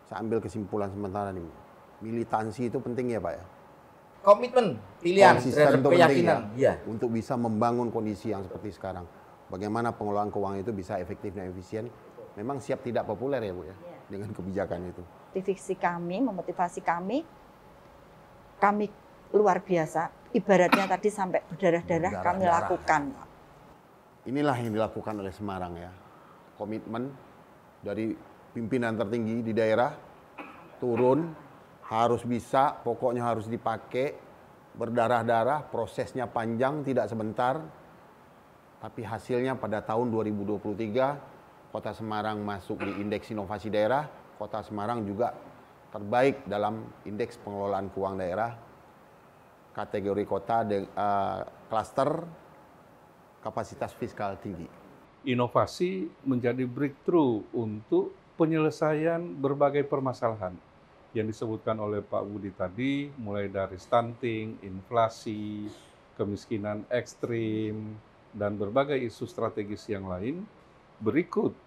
saya ambil kesimpulan sementara nih, militansi itu penting ya Pak ya? Komitmen, pilihan, Konsisten itu keyakinan. penting ya, untuk bisa membangun kondisi yang seperti sekarang. Bagaimana pengelolaan keuangan itu bisa efektif dan efisien. Memang siap tidak populer ya Bu ya, dengan kebijakan itu. Motivasi kami, memotivasi kami luar biasa. Ibaratnya tadi sampai berdarah-darah kami lakukan. Inilah yang dilakukan oleh Semarang ya. Komitmen dari pimpinan tertinggi di daerah, turun, harus bisa, pokoknya harus dipakai, berdarah-darah, prosesnya panjang, tidak sebentar. Tapi hasilnya pada tahun 2023, Kota Semarang masuk di Indeks Inovasi Daerah. Kota Semarang juga terbaik dalam Indeks Pengelolaan Keuangan Daerah, kategori kota klaster kapasitas fiskal tinggi. Inovasi menjadi breakthrough untuk penyelesaian berbagai permasalahan yang disebutkan oleh Pak Budi tadi, mulai dari stunting, inflasi, kemiskinan ekstrim, dan berbagai isu strategis yang lain. Berikut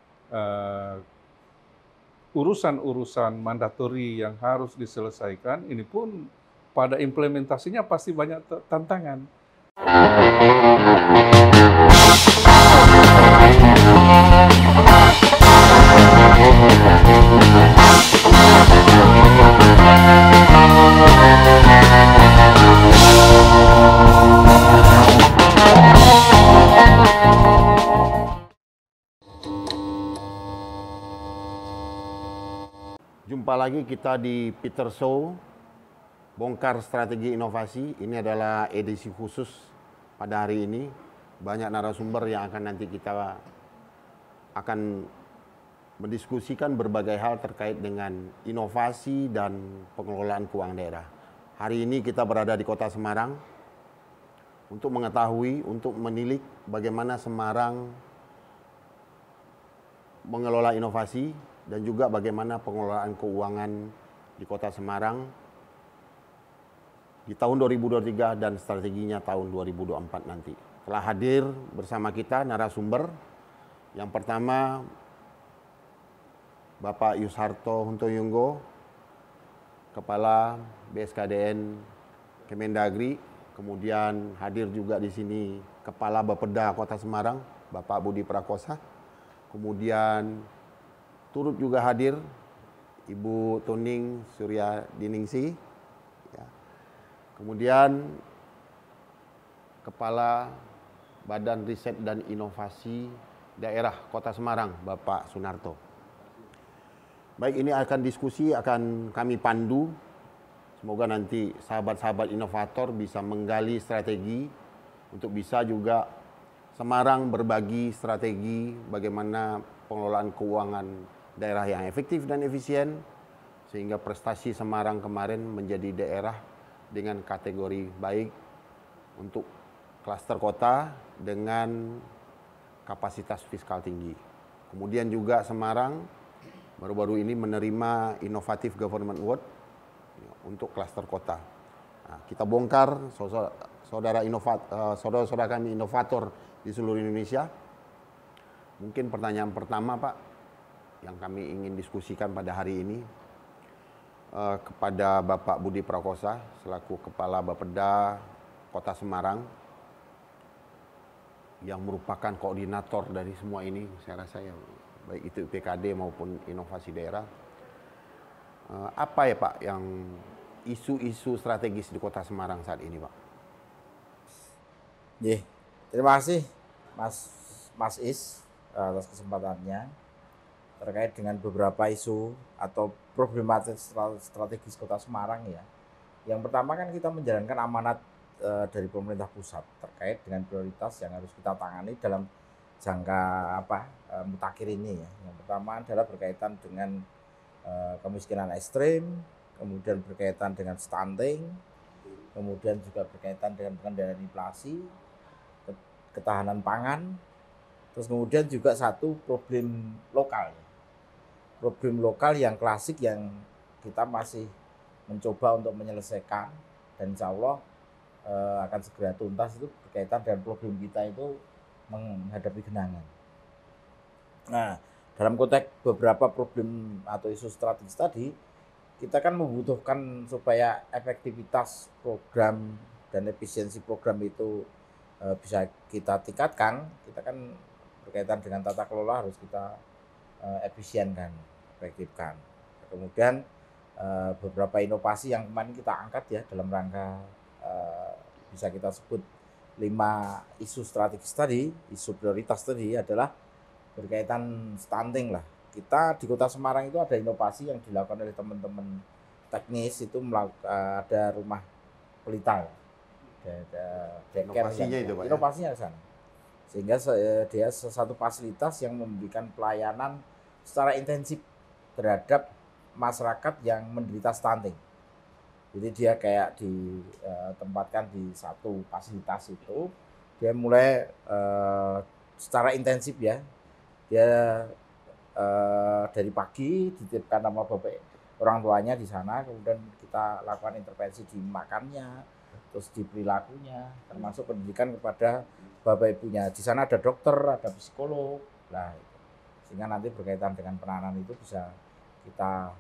urusan-urusan mandatori yang harus diselesaikan, ini pun pada implementasinya pasti banyak tantangan. Jumpa lagi kita di Peter Show, bongkar strategi inovasi. Ini adalah edisi khusus pada hari ini. Banyak narasumber yang akan nanti kita akan mendiskusikan berbagai hal terkait dengan inovasi dan pengelolaan keuangan daerah. Hari ini kita berada di Kota Semarang untuk mengetahui, untuk menilik bagaimana Semarang mengelola inovasi dan juga bagaimana pengelolaan keuangan di Kota Semarang di tahun 2023 dan strateginya tahun 2024 nanti. Telah hadir bersama kita narasumber. Yang pertama, Bapak Yusharto Huntayunggo, Kepala BSKDN Kemendagri. Kemudian hadir juga di sini Kepala Bapeda Kota Semarang, Bapak Budi Prakosa. Kemudian turut juga hadir Ibu Tuning Suryadiningsih. Ya. Kemudian Kepala Badan Riset dan Inovasi Daerah Kota Semarang, Bapak Sunarto. Baik, ini akan diskusi, akan kami pandu. Semoga nanti sahabat-sahabat inovator bisa menggali strategi untuk bisa juga Semarang berbagi strategi bagaimana pengelolaan keuangan daerah yang efektif dan efisien, sehingga prestasi Semarang kemarin menjadi daerah dengan kategori baik untuk klaster kota dengan kapasitas fiskal tinggi. Kemudian juga Semarang baru-baru ini menerima Innovative Government Award untuk klaster kota. Nah, kita bongkar saudara-saudara kami inovator di seluruh Indonesia. Mungkin pertanyaan pertama Pak, yang kami ingin diskusikan pada hari ini kepada Bapak Budi Prakosa selaku Kepala Bapeda Kota Semarang yang merupakan koordinator dari semua ini, saya rasa ya, baik itu PKD maupun inovasi daerah. Apa ya Pak yang isu-isu strategis di Kota Semarang saat ini Pak? Terima kasih Mas Is atas kesempatannya terkait dengan beberapa isu atau problematik strategis Kota Semarang ya. Yang pertama kan kita menjalankan amanat dari pemerintah pusat terkait dengan prioritas yang harus kita tangani dalam jangka mutakhir ini ya. Yang pertama adalah berkaitan dengan kemiskinan ekstrim, kemudian berkaitan dengan stunting, kemudian juga berkaitan dengan pengendalian inflasi, ketahanan pangan, terus kemudian juga satu problem lokal. Problem lokal yang klasik yang kita masih mencoba untuk menyelesaikan dan insya Allah akan segera tuntas, itu berkaitan dengan problem kita itu menghadapi genangan. Nah, dalam konteks beberapa problem atau isu strategis tadi, kita kan membutuhkan supaya efektivitas program dan efisiensi program itu bisa kita tingkatkan. Kita kan berkaitan dengan tata kelola harus kita efisienkan, efektifkan. Kemudian beberapa inovasi yang kemarin kita angkat ya dalam rangka bisa kita sebut 5 isu strategis tadi, isu prioritas tadi adalah berkaitan stunting lah. Kita di Kota Semarang itu ada inovasi yang dilakukan oleh teman-teman teknis itu ada rumah pelita ya. Ada Inovasinya itu, Pak, ya? Inovasinya di sana. Sehingga dia satu fasilitas yang memberikan pelayanan secara intensif terhadap masyarakat yang menderita stunting. Jadi dia kayak ditempatkan di satu fasilitas itu, dia mulai secara intensif ya. Dia dari pagi dititipkan nama bapak orang tuanya di sana, kemudian kita lakukan intervensi di makannya, terus di perilakunya, termasuk pendidikan kepada bapak ibunya. Di sana ada dokter, ada psikolog, lah, sehingga nanti berkaitan dengan penanganan itu bisa kita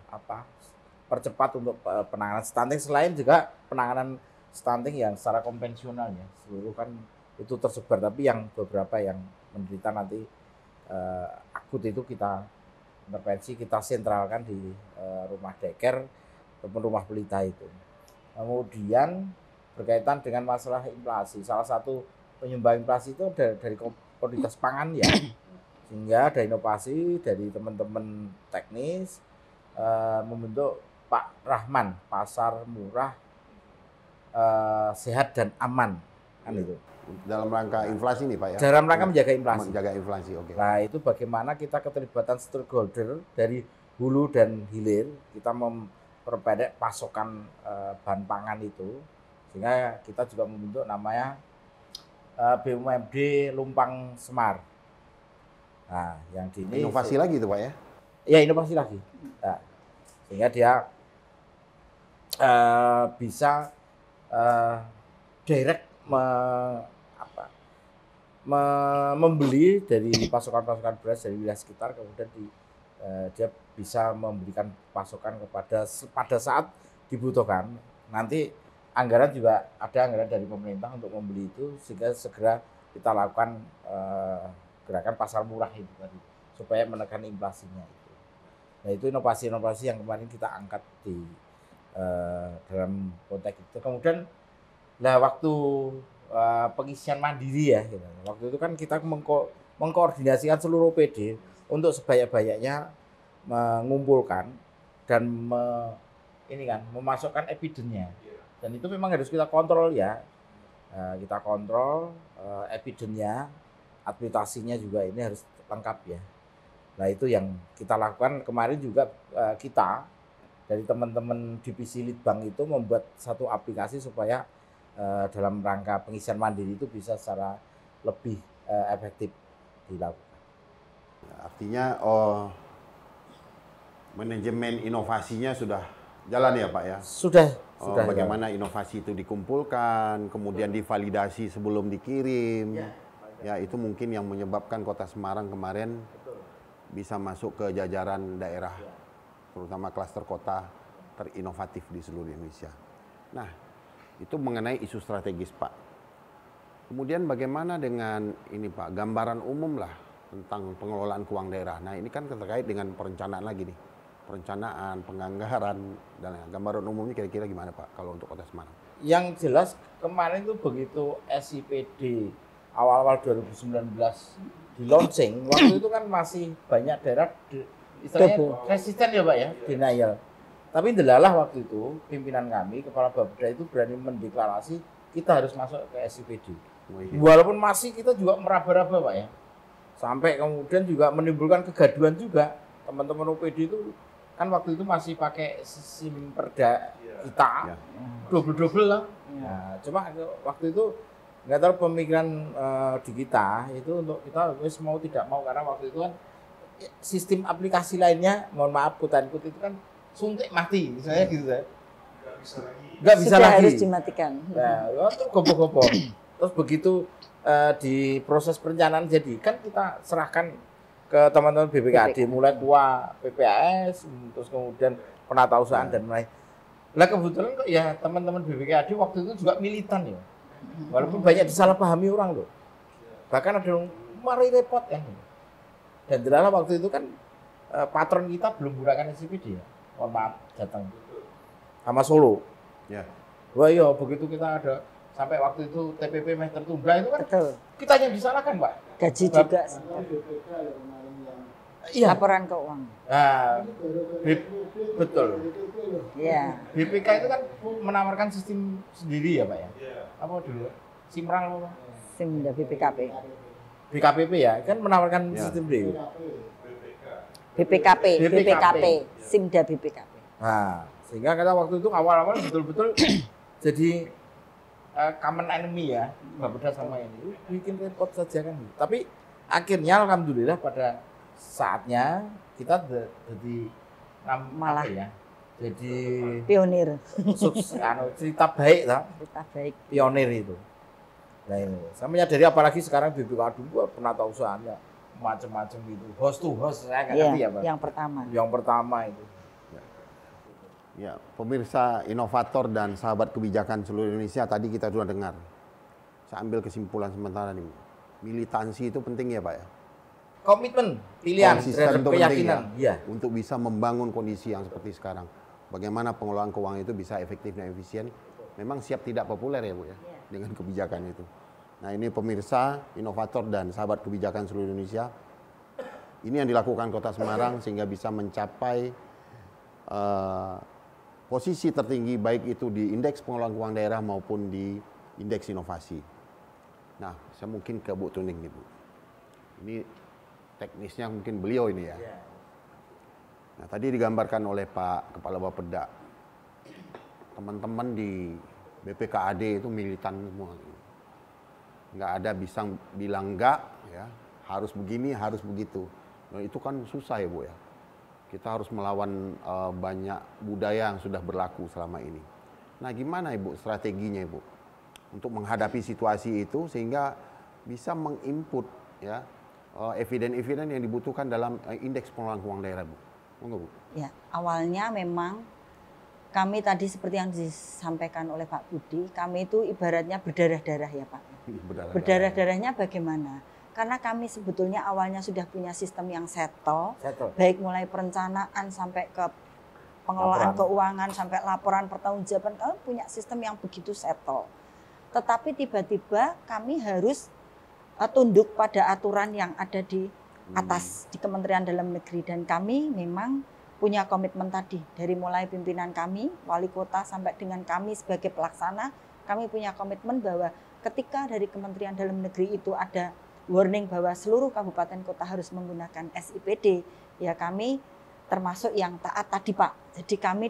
percepat untuk penanganan stunting. Selain juga penanganan stunting yang secara konvensional ya, seluruh kan itu tersebar, tapi yang beberapa yang menderita nanti akut itu kita intervensi, kita sentralkan di rumah daycare ataupun rumah pelita itu. Kemudian berkaitan dengan masalah inflasi, salah satu penyumbang inflasi itu dari komoditas pangan ya, sehingga ada inovasi dari teman-teman teknis membentuk Pak Rahman, pasar murah sehat dan aman kan itu. Dalam rangka inflasi nih Pak ya? Dalam rangka menjaga inflasi. Menjaga inflasi, oke. Nah itu bagaimana kita keterlibatan stakeholder dari hulu dan hilir, kita memperpendek pasokan bahan pangan itu, sehingga kita juga membentuk namanya BUMD Lumpang Semar. Nah yang ini inovasi lagi itu Pak ya? Ya inovasi lagi. Nah, sehingga dia bisa direct membeli dari pasokan-pasokan beras dari wilayah sekitar, kemudian dia bisa memberikan pasokan pada saat dibutuhkan. Nanti anggaran juga ada anggaran dari pemerintah untuk membeli itu, sehingga segera kita lakukan gerakan pasar murah itu tadi supaya menekan inflasinya itu. Nah itu inovasi-inovasi yang kemarin kita angkat di dalam konteks itu. Kemudian waktu pengisian mandiri ya, gitu. Waktu itu kan kita mengkoordinasikan seluruh PD untuk sebanyak-banyaknya mengumpulkan dan memasukkan evidence-nya. Dan itu memang harus kita kontrol ya, kita kontrol evidence-nya, administrasinya juga ini harus lengkap ya. Nah itu yang kita lakukan kemarin juga, kita dari teman-teman divisi Litbang itu membuat satu aplikasi supaya dalam rangka pengisian mandiri itu bisa secara lebih efektif dilakukan. Artinya manajemen inovasinya sudah jalan ya Pak ya? Sudah. Bagaimana inovasi itu dikumpulkan, kemudian divalidasi sebelum dikirim. Ya itu mungkin yang menyebabkan Kota Semarang kemarin bisa masuk ke jajaran daerah, terutama klaster kota terinovatif di seluruh Indonesia. Nah, itu mengenai isu strategis Pak. Kemudian bagaimana dengan ini Pak, gambaran umum lah tentang pengelolaan keuangan daerah. Nah ini kan terkait dengan perencanaan lagi nih. Perencanaan, penganggaran, dan gambaran umumnya kira-kira gimana Pak kalau untuk Kota Semarang? Yang jelas kemarin itu begitu SIPD awal-awal 2019 di launching, waktu itu kan masih banyak daerah istilahnya resisten ya Pak ya, denial. Tapi delalah waktu itu pimpinan kami, Kepala Bapeda itu berani mendeklarasi kita harus masuk ke SIPD. Walaupun masih kita juga meraba-raba Pak ya. Sampai kemudian juga menimbulkan kegaduhan juga. Teman-teman OPD itu kan waktu itu masih pakai SIM Perda kita, double-double lah. Nah, cuma waktu itu nggak tahu pemikiran di kita itu untuk kita mau tidak mau, karena waktu itu kan sistem aplikasi lainnya, mohon maaf quote-unquote itu kan suntik mati, misalnya gitu ya. Nggak bisa sudah lagi. Harus dimatikan. Nah, itu gopo-gopo. Terus begitu di proses perencanaan jadi kan kita serahkan ke teman-teman BPKAD, mulai tua PPAS, terus kemudian penatausahaan dan lain. Lah kebetulan kok ya teman-teman BPKAD waktu itu juga militan ya. Walaupun banyak disalahpahami orang loh. Bahkan ada yang mari repot kan. Dan ternyata waktu itu kan patron kita belum menggunakan SIPD ya. Mohon maaf datang sama Solo. Ya. Wah iya begitu kita ada sampai waktu itu TPP meh tertunda itu kan Betul. kita yang disalahkan Pak. Gaji juga. Iya. Laporan keuangan. Nah, betul. Iya. BPK itu kan menawarkan sistem sendiri ya Pak ya. Apa dulu? Simrang apa? Simda BPKP. BKPP ya, kan menawarkan Ya. sistem sendiri. BPKP, BPKP. BPKP, Simda BPKP. Nah, sehingga kita waktu itu awal-awal betul-betul jadi common enemy ya, Bapeda sama ini. Bikin repot saja kan. Tapi akhirnya alhamdulillah pada saatnya kita jadi Malah. apa ya? Jadi Pionir. cerita baik lah, Kita baik. pionir itu. Nah ini, saya menyadari apalagi sekarang BPKAD penatausahaannya macam-macam gitu, host to host saya nggak ngerti ya Pak. Yang pertama. Yang pertama itu. Ya, pemirsa inovator dan sahabat kebijakan seluruh Indonesia, tadi kita sudah dengar. Saya ambil kesimpulan sementara nih. Militansi itu penting ya Pak ya? Komitmen, pilihan, Konsisten terhadap itu penting keyakinan. ya, Iya. untuk bisa membangun kondisi yang seperti sekarang. Bagaimana pengelolaan keuangan itu bisa efektif dan efisien. Memang siap tidak populer ya Bu ya, dengan kebijakan itu. Nah ini pemirsa, inovator dan sahabat kebijakan seluruh Indonesia. Ini yang dilakukan Kota Semarang sehingga bisa mencapai posisi tertinggi baik itu di indeks pengelolaan keuangan daerah maupun di indeks inovasi. Nah, saya mungkin ke Bu Tuning nih Bu. Ini teknisnya mungkin beliau ini ya. Nah, tadi digambarkan oleh Pak Kepala Bapeda. Teman-teman di BPKAD itu militan semua. Nggak ada bisa bilang enggak, ya, harus begini, harus begitu. Nah, itu kan susah ya Bu ya. Kita harus melawan banyak budaya yang sudah berlaku selama ini. Nah, gimana Ibu strateginya Ibu untuk menghadapi situasi itu sehingga bisa menginput ya eviden-eviden yang dibutuhkan dalam indeks pengelolaan keuangan daerah Bu? Monggo Bu. Ya, awalnya memang kami tadi seperti yang disampaikan oleh Pak Budi, kami itu ibaratnya berdarah-darah ya Pak. Berdarah-darahnya bagaimana? Karena kami sebetulnya awalnya sudah punya sistem yang settle, baik mulai perencanaan sampai ke pengelolaan keuangan sampai laporan pertanggungjawaban, kami punya sistem yang begitu settle. Tetapi tiba-tiba kami harus tunduk pada aturan yang ada di atas di Kementerian Dalam Negeri, dan kami memang punya komitmen tadi dari mulai pimpinan kami, wali kota sampai dengan kami sebagai pelaksana, kami punya komitmen bahwa ketika dari Kementerian Dalam Negeri itu ada warning bahwa seluruh kabupaten kota harus menggunakan SIPD, ya kami termasuk yang taat tadi Pak. Jadi kami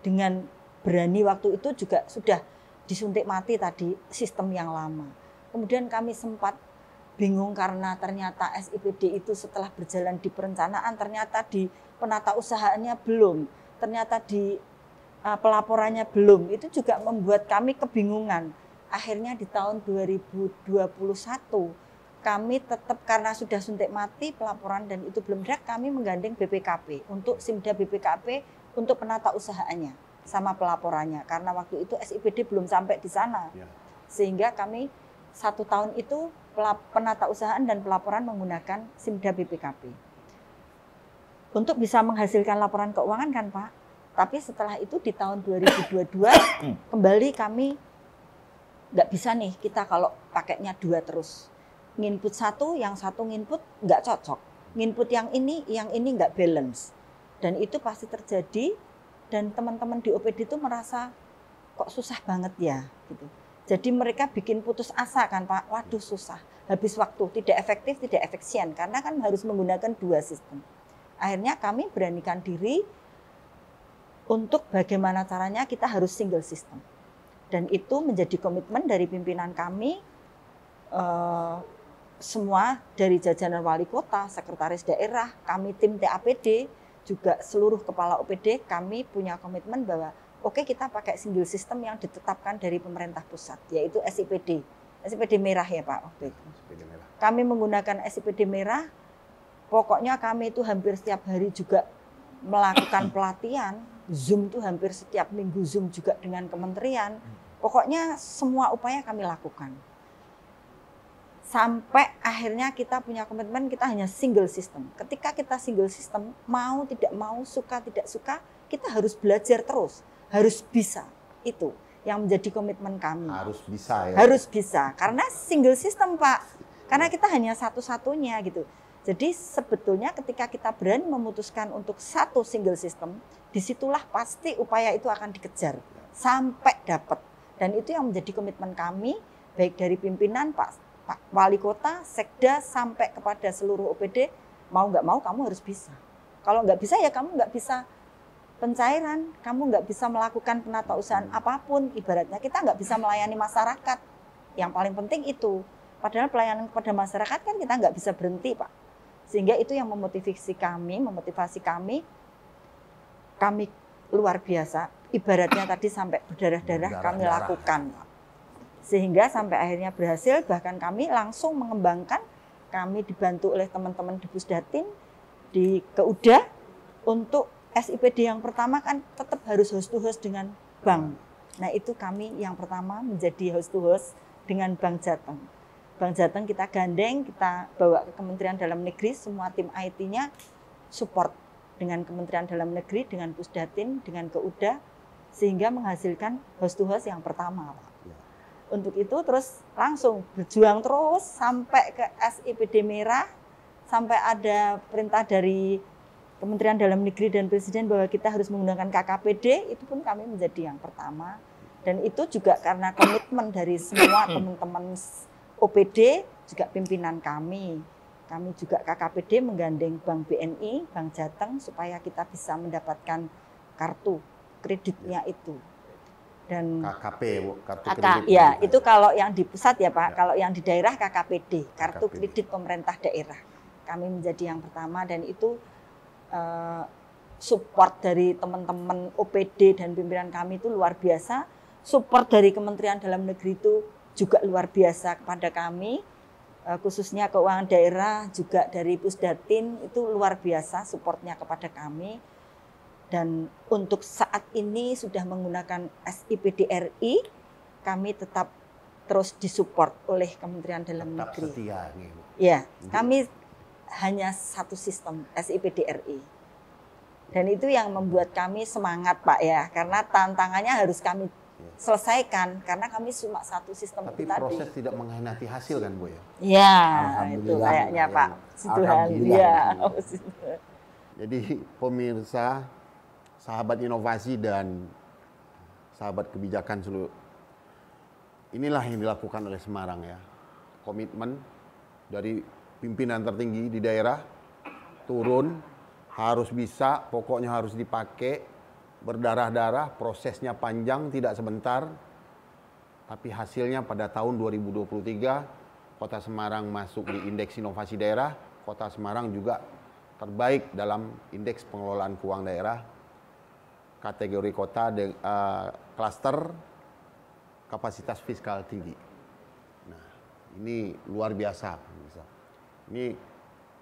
dengan berani waktu itu juga sudah disuntik mati tadi sistem yang lama. Kemudian kami sempat bingung karena ternyata SIPD itu setelah berjalan di perencanaan ternyata di penata usahanya belum, ternyata di pelaporannya belum. Itu juga membuat kami kebingungan. Akhirnya di tahun 2021 kami tetap karena sudah suntik mati pelaporan dan itu belum ada, kami menggandeng BPKP untuk Simda BPKP untuk penata usahanya sama pelaporannya karena waktu itu SIPD belum sampai di sana. Sehingga kami 1 tahun itu penata usahaan dan pelaporan menggunakan Simda BPKP. Untuk bisa menghasilkan laporan keuangan kan Pak. Tapi setelah itu di tahun 2022 kembali kami nggak bisa nih kita kalau pakainya 2 terus. Nginput satu, yang satu nginput nggak cocok. Nginput yang ini nggak balance. Dan itu pasti terjadi dan teman-teman di OPD itu merasa kok susah banget ya gitu. Jadi mereka bikin putus asa kan Pak, waduh susah, habis waktu, tidak efektif, tidak efisien karena kan harus menggunakan 2 sistem. Akhirnya kami beranikan diri untuk bagaimana caranya kita harus single system. Dan itu menjadi komitmen dari pimpinan kami, semua dari jajaran wali kota, sekretaris daerah, kami tim TAPD, juga seluruh kepala OPD, kami punya komitmen bahwa oke kita pakai single system yang ditetapkan dari pemerintah pusat, yaitu SIPD. SIPD merah ya Pak waktu itu. Kami menggunakan SIPD merah, Pokoknya kami itu hampir setiap hari juga melakukan pelatihan, Zoom tuh hampir setiap minggu Zoom juga dengan kementerian. Pokoknya semua upaya kami lakukan. Sampai akhirnya kita punya komitmen kita hanya single system. Ketika kita single system, mau tidak mau, suka tidak suka, kita harus belajar terus, harus bisa. Itu yang menjadi komitmen kami. Harus bisa ya. Harus bisa, karena single system Pak. Karena kita hanya satu-satunya gitu. Jadi sebetulnya ketika kita berani memutuskan untuk satu single system, disitulah pasti upaya itu akan dikejar sampai dapat. Dan itu yang menjadi komitmen kami, baik dari pimpinan Pak Wali Kota, Sekda, sampai kepada seluruh OPD, mau nggak mau kamu harus bisa. Kalau nggak bisa ya kamu nggak bisa pencairan, kamu nggak bisa melakukan penatausahaan apapun, ibaratnya kita nggak bisa melayani masyarakat. Yang paling penting itu, padahal pelayanan kepada masyarakat kan kita nggak bisa berhenti Pak. Sehingga itu yang memotivasi kami luar biasa. Ibaratnya tadi sampai berdarah-darah kami lakukan. Sehingga sampai akhirnya berhasil, bahkan kami langsung mengembangkan, kami dibantu oleh teman-teman di Pusdatin, di Keuda, untuk SIPD yang pertama kan tetap harus host to host dengan bank. Nah itu kami yang pertama menjadi host to host dengan Bank Jateng. Bank Jateng kita gandeng, kita bawa ke Kementerian Dalam Negeri, semua tim IT-nya support dengan Kementerian Dalam Negeri, dengan Pusdatin, dengan Keuda, sehingga menghasilkan host to host yang pertama Pak. Untuk itu terus langsung berjuang terus sampai ke SIPD merah, sampai ada perintah dari Kementerian Dalam Negeri dan Presiden bahwa kita harus menggunakan KKPD, itu pun kami menjadi yang pertama. Dan itu juga karena komitmen dari semua teman-teman OPD, juga pimpinan kami. Kami juga KKPD menggandeng Bank BNI, Bank Jateng, supaya kita bisa mendapatkan kartu kreditnya itu. Dan KKP, kartu kredit. Ya, itu kalau yang di pusat ya Pak, kalau yang di daerah KKPD, kartu kredit pemerintah daerah. Kami menjadi yang pertama dan itu support dari teman-teman OPD dan pimpinan kami itu luar biasa. Support dari Kementerian Dalam Negeri itu juga luar biasa kepada kami, khususnya keuangan daerah, juga dari Pusdatin itu luar biasa supportnya kepada kami. Dan untuk saat ini sudah menggunakan SIPD RI, kami tetap terus disupport oleh Kementerian Dalam Negeri. Setia, gitu. Ya, kami hanya satu sistem SIPD RI. Dan itu yang membuat kami semangat Pak ya, karena tantangannya harus kami selesaikan karena kami cuma satu sistem. Tapi proses tadi tidak mengkhianati hasil kan Bu ya? Ya, itu kayaknya Pak. Tuhan. Ya. Jadi pemirsa, sahabat inovasi dan sahabat kebijakan seluruh, inilah yang dilakukan oleh Semarang ya. Komitmen dari pimpinan tertinggi di daerah turun, harus bisa, pokoknya harus dipakai, berdarah-darah, prosesnya panjang, tidak sebentar, tapi hasilnya pada tahun 2023 Kota Semarang masuk di Indeks Inovasi Daerah. Kota Semarang juga terbaik dalam Indeks Pengelolaan Keuangan Daerah kategori kota klaster kapasitas fiskal tinggi. Nah, ini luar biasa. Ini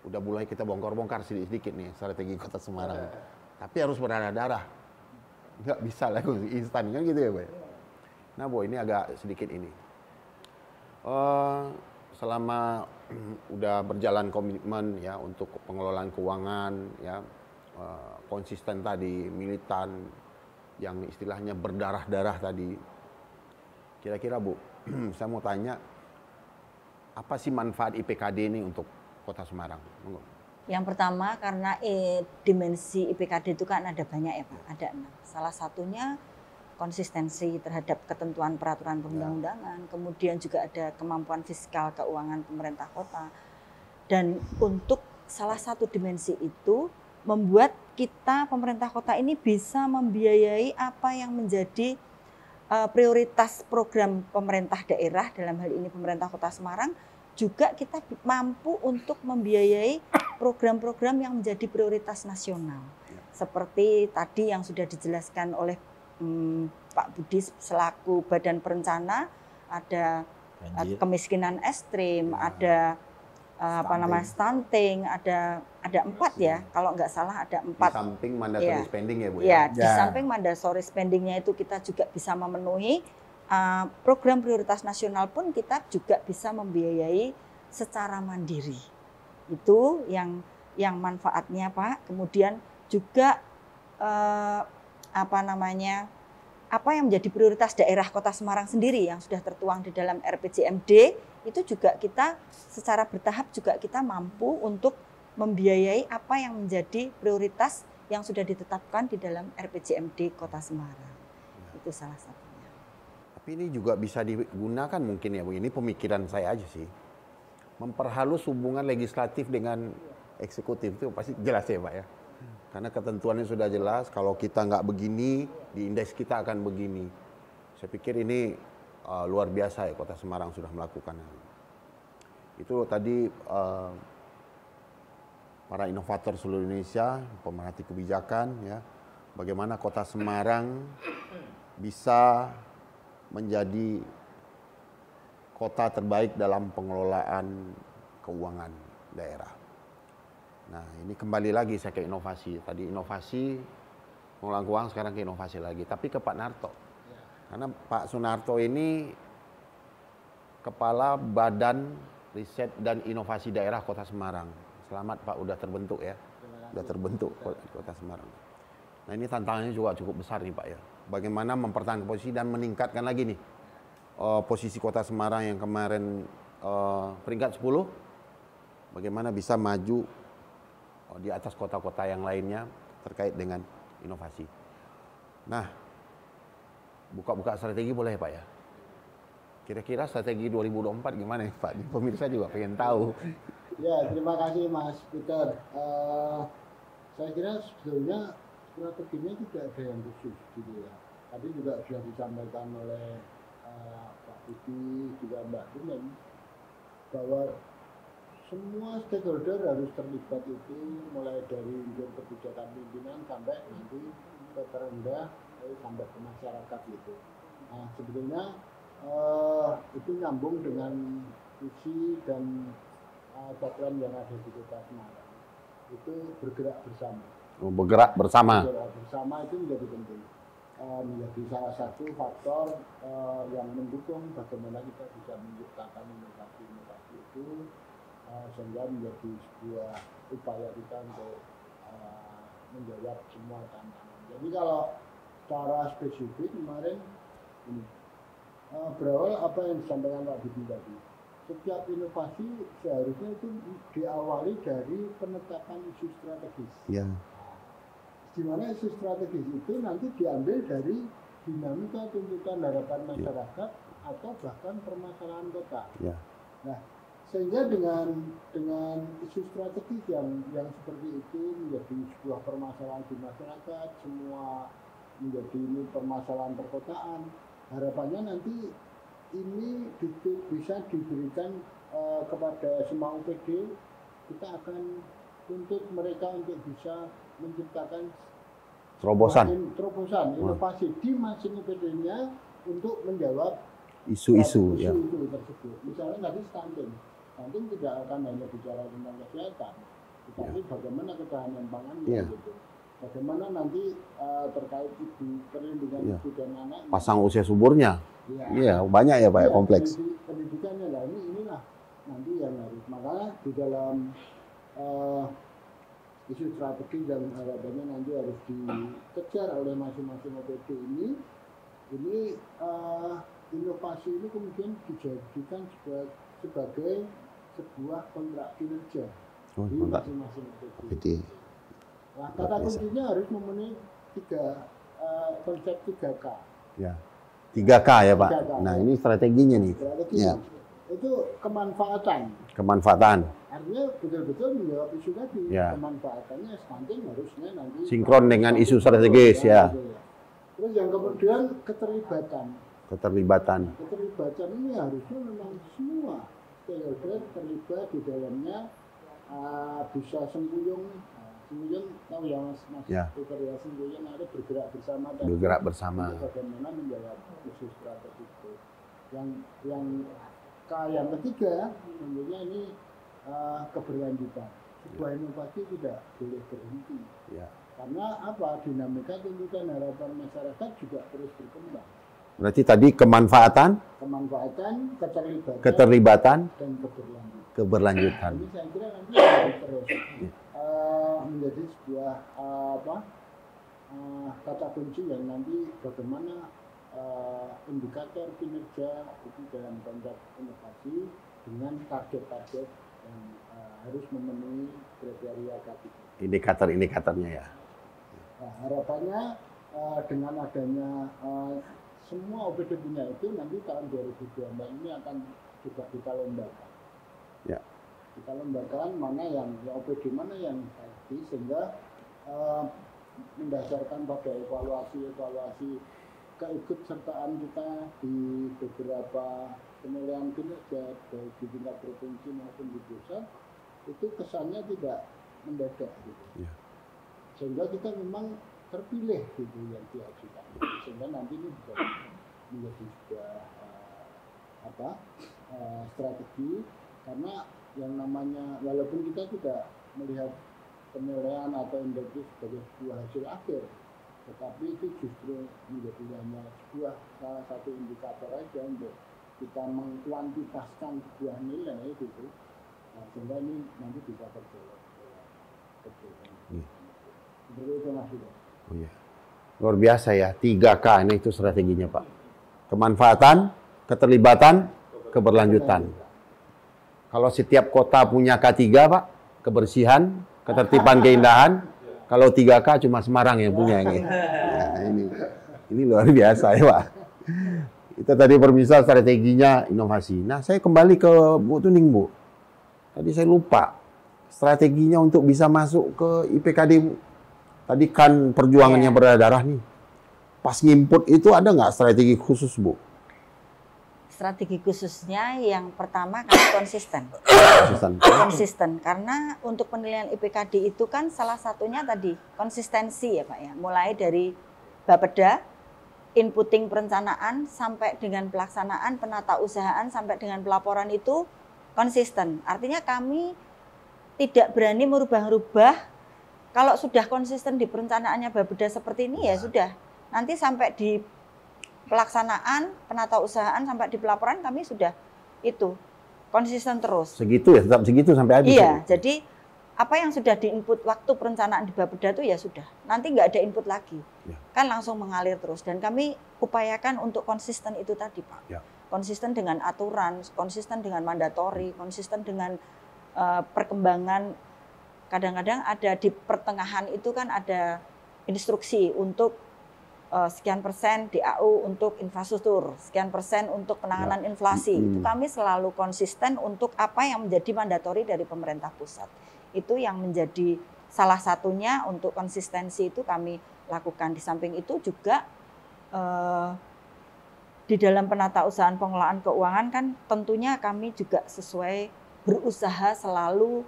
udah mulai kita bongkar-bongkar sedikit-sedikit nih strategi Kota Semarang. Tapi harus berdarah-darah. Nggak bisa langsung instan kan gitu ya Pak. Nah Bu, ini agak sedikit ini. Selama udah berjalan komitmen ya untuk pengelolaan keuangan ya, konsisten tadi, militan, yang istilahnya berdarah-darah tadi. Kira-kira Bu, saya mau tanya, apa sih manfaat IPKD ini untuk Kota Semarang? Yang pertama karena dimensi IPKD itu kan ada banyak ya Pak, ada 6. Salah satunya konsistensi terhadap ketentuan peraturan perundang-undangan, kemudian juga ada kemampuan fiskal keuangan pemerintah kota. Dan untuk salah satu dimensi itu membuat kita pemerintah kota ini bisa membiayai apa yang menjadi prioritas program pemerintah daerah, dalam hal ini pemerintah Kota Semarang. Juga kita mampu untuk membiayai program-program yang menjadi prioritas nasional. Seperti tadi yang sudah dijelaskan oleh Pak Budi selaku Badan Perencana, ada kemiskinan ekstrim, ada stunting, ada 4 ya, kalau nggak salah ada 4. Di samping mandatory spending ya Bu ya? Ya, di samping mandatory spendingnya itu kita juga bisa memenuhi program prioritas nasional pun kita juga bisa membiayai secara mandiri. Itu yang manfaatnya Pak. Kemudian juga apa yang menjadi prioritas daerah Kota Semarang sendiri yang sudah tertuang di dalam RPJMD itu juga kita secara bertahap juga kita mampu untuk membiayai apa yang menjadi prioritas yang sudah ditetapkan di dalam RPJMD Kota Semarang. Itu salah satunya. Tapi ini juga bisa digunakan mungkin ya Bu, ini pemikiran saya aja sih. Memperhalus hubungan legislatif dengan eksekutif itu pasti jelas ya Pak ya. Karena ketentuannya sudah jelas, kalau kita nggak begini, di indeks kita akan begini. Saya pikir ini luar biasa ya Kota Semarang sudah melakukan. Itu tadi para inovator seluruh Indonesia, pemerhati kebijakan, ya, bagaimana Kota Semarang bisa menjadi kota terbaik dalam pengelolaan keuangan daerah. Nah, ini kembali lagi saya ke inovasi. Tadi inovasi, pengelolaan keuangan, sekarang ke inovasi lagi. Tapi ke Pak Narto. Karena Pak Sunarto ini Kepala Badan Riset dan Inovasi Daerah Kota Semarang. Selamat Pak, udah terbentuk ya. Udah terbentuk Kota Semarang. Nah, ini tantangannya juga cukup besar nih Pak ya. Bagaimana mempertahankan posisi dan meningkatkan lagi nih posisi Kota Semarang yang kemarin peringkat 10. Bagaimana bisa maju di atas kota-kota yang lainnya terkait dengan inovasi. Nah, buka-buka strategi boleh Pak ya? Kira-kira strategi 2024 gimana ya Pak? Pemirsa juga pengen tahu. Ya, terima kasih Mas Peter. Saya kira sebetulnya strateginya tidak ada yang khusus gitu ya. Tadi juga sudah disampaikan oleh Pak Budi, juga Mbak Dumen, bahwa semua stakeholder harus terlibat itu, mulai dari kebijakan pimpinan sampai nanti ke terendah sampai ke masyarakat gitu. Nah, sebetulnya itu nyambung dengan visi dan program yang ada di Kota Semarang. Itu bergerak bersama. Bergerak bersama. Bergerak bersama itu menjadi penting. Menjadi salah satu faktor yang mendukung bagaimana kita bisa menciptakan inovasi-inovasi itu sehingga menjadi sebuah upaya kita untuk menjawab semua tantangan. Jadi kalau secara spesifik kemarin ini berawal apa yang disampaikan Pak Budi tadi. Setiap inovasi seharusnya itu diawali dari penetapan isu strategis. Ya. Di mana isu strategis itu nanti diambil dari dinamika tuntutan harapan masyarakat atau bahkan permasalahan kota. Ya. Nah, sehingga dengan isu strategis yang seperti itu menjadi sebuah permasalahan di masyarakat, semua menjadi ini permasalahan perkotaan, harapannya nanti ini bisa diberikan kepada semua UPD. Kita akan tuntut mereka untuk bisa menciptakan terobosan inovasi di masing UPD-nya untuk menjawab isu-isu ya. Isu tersebut. Misalnya tadi stunting tidak akan hanya bicara tentang kesehatan, tetapi bagaimana ketahanan pangannya gitu. Bagaimana nanti terkait perlindungan ibu dan anak. Pasang usia suburnya. Iya, banyak ya Pak, kompleks. Pendidikannya lah, inilah nanti yang harus. Makanya di dalam isu strategi dan harapannya nanti harus dikejar oleh masing-masing OPD ini inovasi ini kemudian dijadikan sebagai sebuah kontrak kinerja di masing-masing OPD. Nah, kata kuncinya harus memenuhi konsep 3K. Ya. 3K ya Pak. 3K. Nah, ini strateginya nih. Ya. Itu kemanfaatan. Artinya betul-betul menjawab isu tadi. Ya. Kemanfaatannya stunting harusnya nanti sinkron dengan isu strategis ya. Terus yang kemudian keterlibatan ini harusnya memang semua stakeholder terlibat di dalamnya, bisa sembuyung tahu ya Mas Peter ya, sembuyung ada bergerak bersama bagaimana menjawab isu strategis itu. Yang ketiga tentunya ini keberlanjutan. Sebuah inovasi tidak boleh berhenti. Ya. Karena apa? Dinamika tuntutan harapan masyarakat juga terus berkembang. Berarti tadi kemanfaatan, keterlibatan, dan keberlanjutan. Ini saya kira nanti akan terus menjadi sebuah kata kunci yang nanti bagaimana indikator kinerja itu dalam konteks inovasi dengan target-target yang harus memenuhi kriteria K3. Indikator-indikatornya ya. Nah, harapannya dengan adanya semua OPD punya itu nanti tahun 2024 ini akan juga kita lombakan. Ya. Kita lombakan mana yang OPD mana yang baik, sehingga mendasarkan pada evaluasi keikutsertaan kita di beberapa penilaian kinerja baik di tingkat provinsi maupun di pusat itu kesannya tidak mendadak gitu. Ya. Sehingga kita memang terpilih gitu yang diajukan, sehingga nanti ini bisa menjadi sebuah strategi, karena yang namanya walaupun kita tidak melihat penilaian atau indeks sebagai sebuah hasil akhir, tetapi itu justru menjadi hanya sebuah salah satu indikator aja untuk kita mengkuantitaskan sebuah nilai gitu, sehingga ini nanti bisa terjawab. Seperti itu Mas Yuda. Oh iya. Luar biasa ya, 3K ini itu strateginya Pak. Kemanfaatan, keterlibatan, keberlanjutan. Kalau setiap kota punya K3 Pak, kebersihan, ketertiban, keindahan. Kalau 3K cuma Semarang yang punya ini. Nah, ini luar biasa ya Pak. Itu tadi permisal strateginya inovasi. Nah saya kembali ke Bu Tuning Bu. Tadi saya lupa strateginya untuk bisa masuk ke IPKD Bu. Tadi kan perjuangannya berdarah nih. Pas ngimput itu ada nggak strategi khusus Bu? Strategi khususnya yang pertama kami konsisten. Konsisten karena untuk penilaian IPKD itu kan salah satunya tadi konsistensi ya Pak ya. Mulai dari Bapeda, inputting perencanaan sampai dengan pelaksanaan, penatausahaan sampai dengan pelaporan itu konsisten. Artinya kami tidak berani merubah-rubah. Kalau sudah konsisten di perencanaannya Bapeda seperti ini ya sudah. Nanti sampai di pelaksanaan, penatausahaan sampai di pelaporan kami sudah itu konsisten terus. Segitu ya, tetap segitu sampai habis. Iya, ya? Jadi apa yang sudah diinput waktu perencanaan di Bapeda itu ya sudah. Nanti nggak ada input lagi. Ya. Kan langsung mengalir terus. Dan kami upayakan untuk konsisten itu tadi Pak. Ya. Konsisten dengan aturan, konsisten dengan mandatori, konsisten dengan perkembangan. Kadang-kadang ada di pertengahan itu kan ada instruksi untuk sekian persen DAU untuk infrastruktur, sekian persen untuk penanganan inflasi. Itu kami selalu konsisten untuk apa yang menjadi mandatori dari pemerintah pusat. Itu yang menjadi salah satunya untuk konsistensi itu kami lakukan. Di samping itu juga di dalam penatausahaan pengelolaan keuangan kan tentunya kami juga berusaha selalu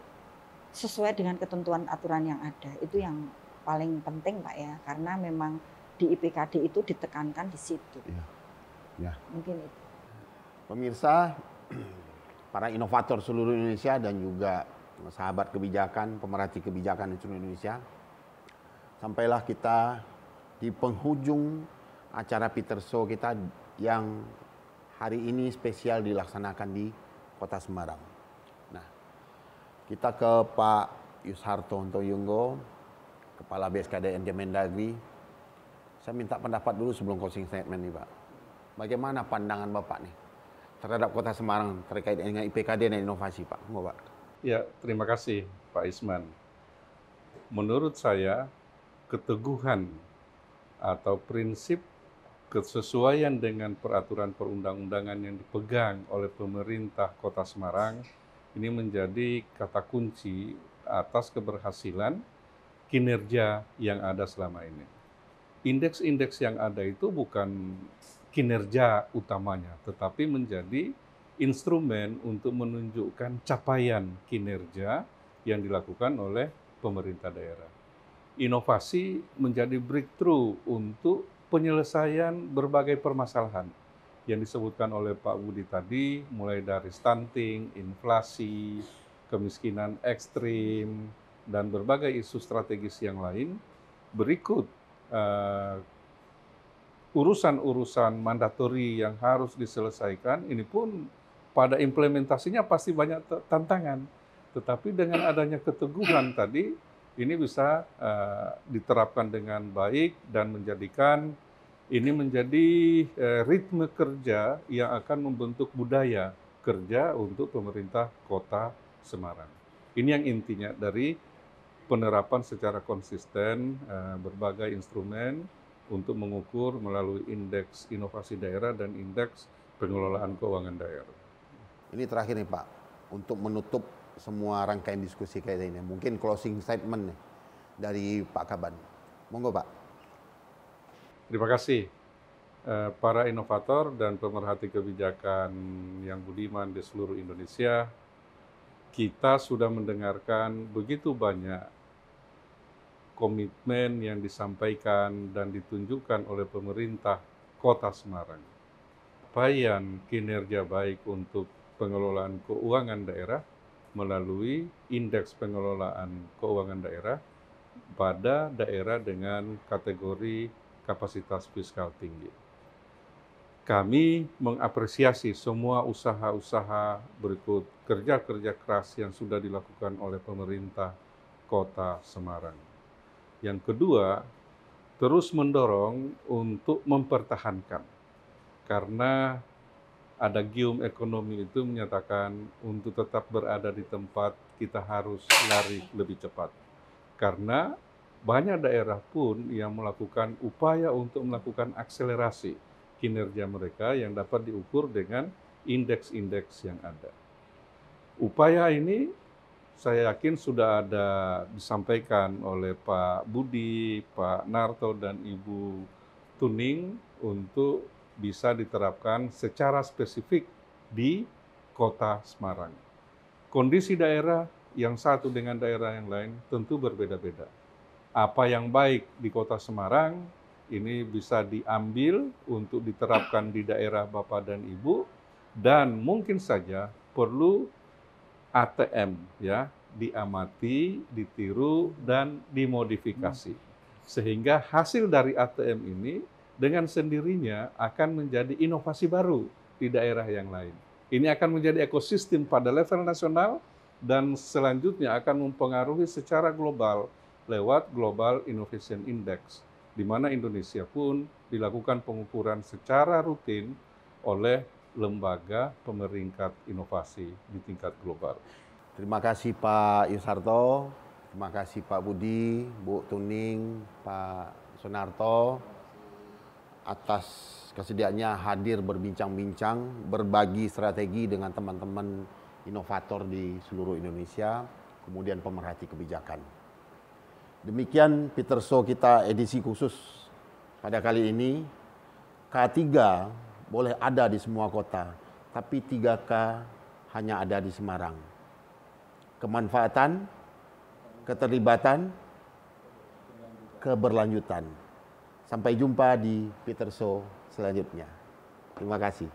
sesuai dengan ketentuan aturan yang ada. Itu yang paling penting Pak ya, karena memang di IPKD itu ditekankan di situ. Ya. Mungkin itu. Pemirsa, para inovator seluruh Indonesia dan juga sahabat kebijakan, pemerhati kebijakan di seluruh Indonesia, sampailah kita di penghujung acara Peter Show kita yang hari ini spesial dilaksanakan di Kota Semarang. Kita ke Pak Yusharto Hontoyunggo, Kepala BSKDN Kemendagri. Saya minta pendapat dulu sebelum closing statement nih Pak. Bagaimana pandangan Bapak nih terhadap Kota Semarang terkait dengan IPKD dan inovasi Pak? Pak. Ya, terima kasih Pak Isman. Menurut saya, keteguhan atau prinsip kesesuaian dengan peraturan perundang-undangan yang dipegang oleh pemerintah Kota Semarang ini menjadi kata kunci atas keberhasilan kinerja yang ada selama ini. Indeks-indeks yang ada itu bukan kinerja utamanya, tetapi menjadi instrumen untuk menunjukkan capaian kinerja yang dilakukan oleh pemerintah daerah. Inovasi menjadi breakthrough untuk penyelesaian berbagai permasalahan yang disebutkan oleh Pak Budi tadi, mulai dari stunting, inflasi, kemiskinan ekstrim, dan berbagai isu strategis yang lain. Berikut urusan-urusan mandatori yang harus diselesaikan, ini pun pada implementasinya pasti banyak tantangan. Tetapi dengan adanya keteguhan tadi, ini bisa diterapkan dengan baik dan menjadikan ini menjadi ritme kerja yang akan membentuk budaya kerja untuk pemerintah Kota Semarang. Ini yang intinya dari penerapan secara konsisten berbagai instrumen untuk mengukur melalui indeks inovasi daerah dan indeks pengelolaan keuangan daerah. Ini terakhir nih Pak, untuk menutup semua rangkaian diskusi kayak ini, mungkin closing statement nih dari Pak Kaban. Monggo Pak. Terima kasih para inovator dan pemerhati kebijakan yang budiman di seluruh Indonesia. Kita sudah mendengarkan begitu banyak komitmen yang disampaikan dan ditunjukkan oleh pemerintah Kota Semarang. Capaian kinerja baik untuk pengelolaan keuangan daerah melalui indeks pengelolaan keuangan daerah pada daerah dengan kategori kapasitas fiskal tinggi. Kami mengapresiasi semua usaha-usaha berikut kerja-kerja keras yang sudah dilakukan oleh pemerintah Kota Semarang. Yang kedua, terus mendorong untuk mempertahankan, karena ada gium ekonomi itu menyatakan untuk tetap berada di tempat kita harus lari lebih cepat. Karena banyak daerah pun yang melakukan upaya untuk melakukan akselerasi kinerja mereka yang dapat diukur dengan indeks-indeks yang ada. Upaya ini saya yakin sudah ada disampaikan oleh Pak Budi, Pak Narto, dan Ibu Tuning untuk bisa diterapkan secara spesifik di Kota Semarang. Kondisi daerah yang satu dengan daerah yang lain tentu berbeda-beda. Apa yang baik di Kota Semarang ini bisa diambil untuk diterapkan di daerah Bapak dan Ibu, dan mungkin saja perlu ATM ya, diamati, ditiru, dan dimodifikasi. Sehingga hasil dari ATM ini dengan sendirinya akan menjadi inovasi baru di daerah yang lain. Ini akan menjadi ekosistem pada level nasional dan selanjutnya akan mempengaruhi secara global lewat Global Innovation Index, di mana Indonesia pun dilakukan pengukuran secara rutin oleh lembaga pemeringkat inovasi di tingkat global. Terima kasih Pak Yusarto, terima kasih Pak Budi, Bu Tuning, Pak Sunarto atas kesediaannya hadir berbincang-bincang, berbagi strategi dengan teman-teman inovator di seluruh Indonesia, kemudian pemerhati kebijakan. Demikian Peter Show kita edisi khusus pada kali ini. K3 boleh ada di semua kota, tapi 3K hanya ada di Semarang. Kemanfaatan, keterlibatan, keberlanjutan. Sampai jumpa di Peter Show selanjutnya. Terima kasih.